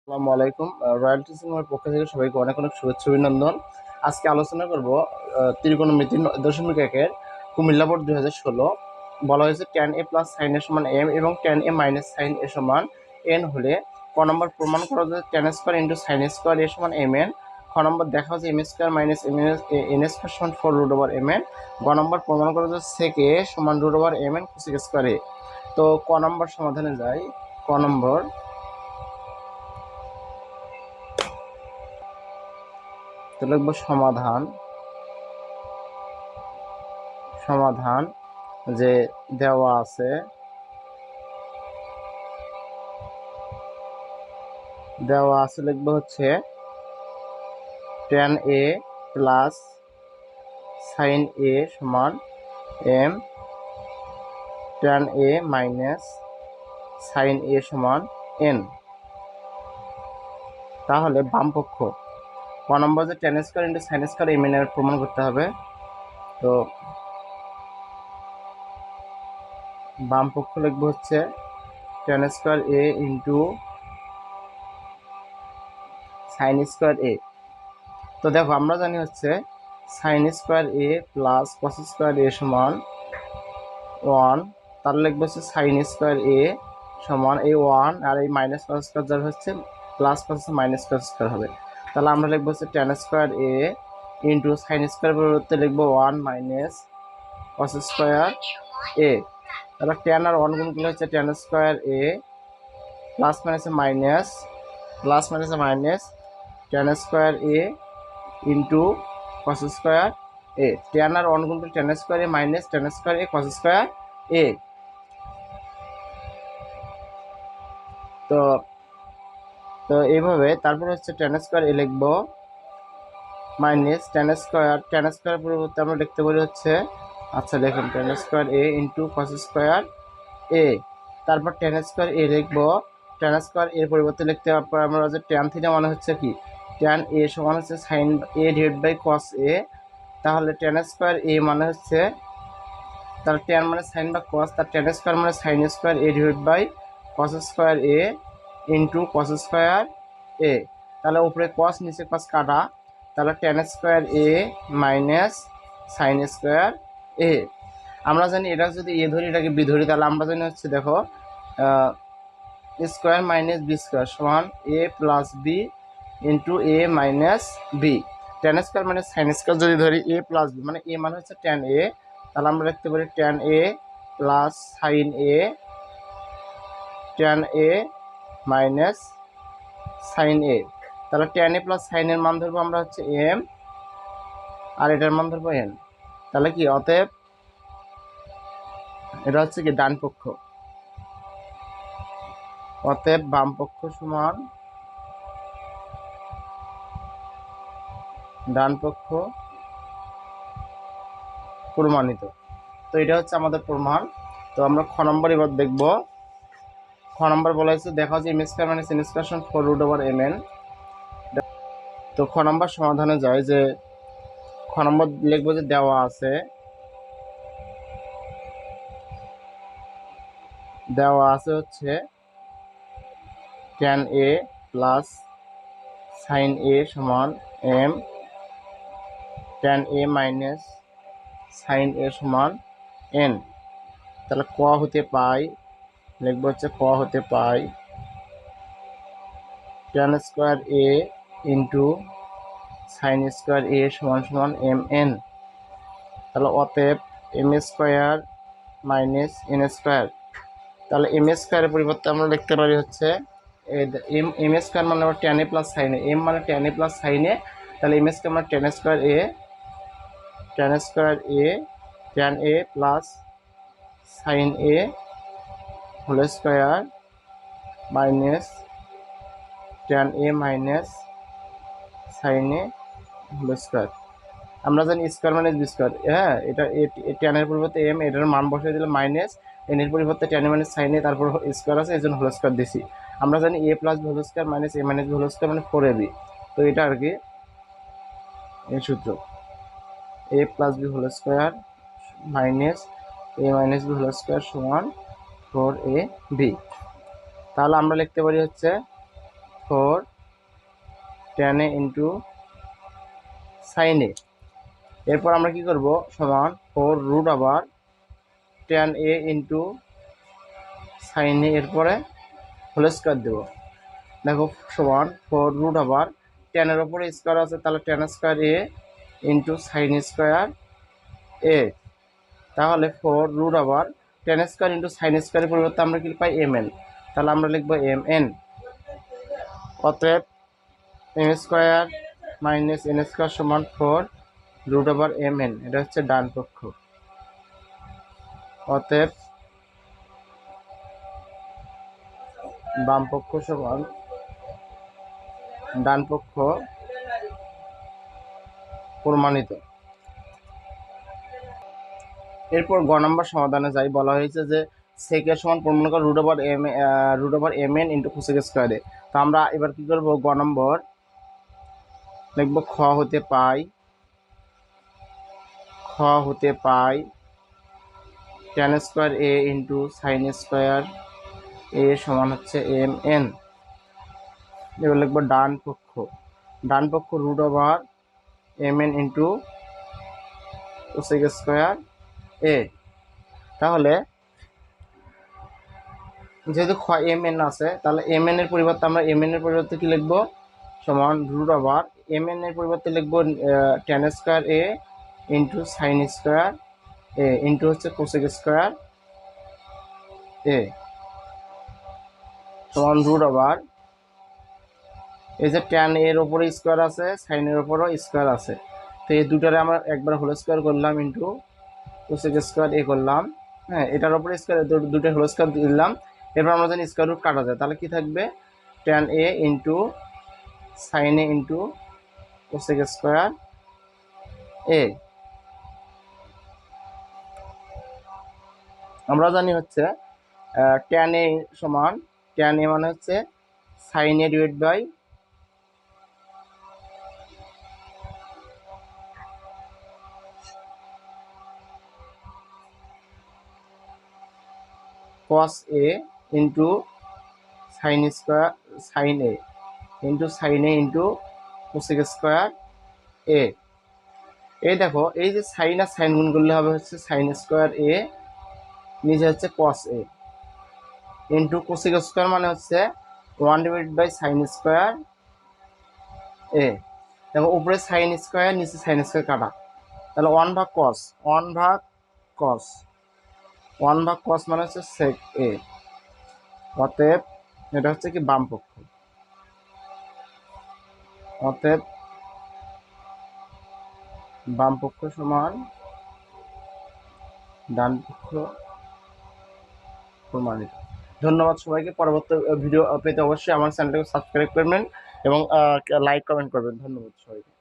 আসসালামু আলাইকুম। রয়্যাল টিচিংয়ের পক্ষ থেকে সবাইকে অনেক অনেক শুভেচ্ছা অভিনন্দন। আজকে আলোচনা করব ত্রিকোণমিতি দশমিক একের কুমিল্লা বোর্ড 2016। বলা হয়েছে tan a plus sine A সমান m এবং tan a minus sine A সমান n হলে ক নম্বর প্রমাণ করা যায় tan square into sine square A সমান mn। খ নম্বর দেখা হচ্ছে m square minus n square সমান 4√mn। গ নম্বর প্রমাণ করা যায় sec a সমান √mn cosec স্কোয়ার a। তো ক নম্বর সমাধানে যাই। ক নম্বর তো লিখব সমাধান সমাধান যে দেওয়া আছে লিখব হচ্ছে tan a plus sine a সমান m, tan a minus sine a সমান n। তাহলে বাম পক্ষ ক নম্বর যে tan square into sine square m এর প্রমাণ করতে হবে। তো বাম পক্ষ লিখব হচ্ছে tan square a into sine square a। তো দেখো আমরা জানি হচ্ছে sign square a plus cos square a সমান 1। তাহলে লিখবো হচ্ছে সাইন স্কোয়ার a সমান এই 1 আর এই মাইনাস কস স্কোয়ার যার হচ্ছে plus cos minus cos square হবে। তাহলে আমরা লিখবো হচ্ছে tan square a into sine square পরিবর্তে লিখবো 1 মাইনাস কস স্কোয়ার a। তাহলে tan আর 1 গুণ করলে হচ্ছে tan স্কোয়ার a প্লাস মাইনাসে minus tan square a into cos square a। tan আর 1 গুণ করলে tan square a minus tan square a cos square a। তো তো এইভাবে তারপর হচ্ছে tan স্কোয়ার a লিখবো মাইনাস tan স্কোয়ার পরিবর্তে আমরা লিখতে পারি হচ্ছে আচ্ছা দেখুন tan square a into cos square a। তারপর tan স্কোয়ার a লিখবো tan স্কোয়ার এর পরিবর্তে লিখতে পারি আমরা যে tan থিটা মানে হচ্ছে কি tan a সমান হচ্ছে sine a divide by cos a। তাহলে tan স্কোয়ার a মানে হচ্ছে তার tan মানে সাইন বা কস, তার tan স্কোয়ার মানে sine square a divide by cos square a into cos square a। তাহলে উপরে কস নিচে কস কাটা, তাহলে tan square a minus sine square a। আমরা জানি এটা যদি a ধরি এটাকে b ধরি, তাহলে আমরা জানি হচ্ছে দেখো স্কোয়ার মাইনাস বি স্কোয়ার সমান a plus B into a minus B. tan square মানে সাইন স্কোয়ার যদি ধরি a প্লাস বি মানে a মানে হচ্ছে tan a, তাহলে আমরা লিখতে পারি tan a plus sine a tan a minus sine a। তাহলে tan a প্লাস সাইন এর মান ধরবো আমরা হচ্ছে m আর এটার মান ধরবো n। তাহলে কি অতএব এটা হচ্ছে কি ডান পক্ষ, অতএব বাম পক্ষ সমান ডান পক্ষ প্রমাণিত। তো এটা হচ্ছে আমাদের প্রমাণ। তো আমরা খ নম্বর এবার দেখব। খ নম্বর বলা হয়েছে দেখা হচ্ছে m square minus n square সমান 4√mn। তো খ নম্বর সমাধানে যায় যে খ নম্বর লিখবো যে দেওয়া আছে হচ্ছে tan a plus sine a সমান m, tan a minus sine a সমান n। তাহলে ক হতে পাই লিখবো হচ্ছে ক হতে পাই tan square a into sine square a সমান সমান mn। তাহলে অতএব m square minus n square. তাহলে m স্কোয়ারের পরিবর্তে আমরা লিখতে পারি হচ্ছে m স্কোয়ার মানে tan a plus sine a, m মানে tan a plus sine a। তাহলে m স্কোয়ার মানে tan square a tan a plus sine a whole square minus tan a minus sine a whole square. আমরা জানি square minus B square, হ্যাঁ এটা tan এর পরিবর্তে m, এটার মান বসিয়ে দিলে মাইনাস n এর পরিবর্তে tan a minus sine a তারপর স্কোয়ার আছে এই জন্য হোল স্কোয়ার দিছি। আমরা জানি a plus B whole square minus a minus B whole square মানে 4ab। তো এটা আর কি এই সূত্র a plus B whole square minus a minus B whole square সমান 4ab। তাহলে আমরা লিখতে পারি হচ্ছে 4 tan a into sin a। এরপর আমরা কি করব সমান 4 রুট আবার tan a into sin a, এরপরে হোল স্কয়ার দেব। দেখো সমান 4 রুট আবার tan এর উপরে স্কয়ার আছে, তাহলে tan square a into sin square a। তাহলে 4 রুট আবার tan স্কয়ার ইন্টু sin স্কয়ারের পরিবর্তে আমরা কি পাই mn, তাহলে আমরা লিখব mn। অতএব m square minus n square সমান 4 রুট ওভার mn, এটা হচ্ছে ডান পক্ষ। অতএব বাম পক্ষ সমান ডান পক্ষ প্রমাণিত। এরপর গ নম্বর সমাধানে যাই। বলা হয়েছে যে সেক এর সমান প্রমাণ করো root over mn into cosec স্কয়ারে। তো আমরা এবার কি করব, গ নম্বর লিখব খ হতে পাই tan square a into sin square a সমান হচ্ছে mn। এবার লিখব ডান পক্ষ root over mn into cosec square a। তাহলে যেহেতু mn আছে, তাহলে mn এর পরিবর্তে কি লিখব সমান রুট ওভার mn এর পরিবর্তে লিখব tan square a into sin square a into হচ্ছে কোসেক স্কয়ার a সমান রুট ওভার এই যে tan এর উপরে স্কয়ার আছে, sin এর উপরেও স্কয়ার আছে, তো এই দুটারে আমরা একবার হোল স্কয়ার করলাম ইন্টু কোসেক স্কয়ার a করলাম। হ্যাঁ, এটার উপরে স্কয়ার, দুটো হোল স্কয়ার দিলাম। এরপর আমরা জানি স্কয়ার রুট কাটা যায়, তাহলে কি থাকবে tan a into sin a into cosec square a। আমরা জানি হচ্ছে tan a সমান tan a মানে হচ্ছে sin a divide by cos a into sin a into cosec square a। এই দেখো, এই যে সাইন আর সাইন গুণ করলে হবে হচ্ছে sin স্কয়ার a, নিচে হচ্ছে cos a into cosec square মানে হচ্ছে 1 divide by sin square a। দেখো উপরে sin স্কয়ার, নিচে sin স্কয়ার কাটা, তাহলে 1 ভাগ cos মানে হচ্ছে sec a। অতএব এটা হচ্ছে কি বাম পক্ষ। অতএব বাম পক্ষ সমান ডান পক্ষ প্রমাণিত। ধন্যবাদ সবাইকে। পরবর্তী ভিডিও পেতে অবশ্যই আমার চ্যানেলটাকে সাবস্ক্রাইব করবেন এবং লাইক কমেন্ট করবেন। ধন্যবাদ সবাইকে।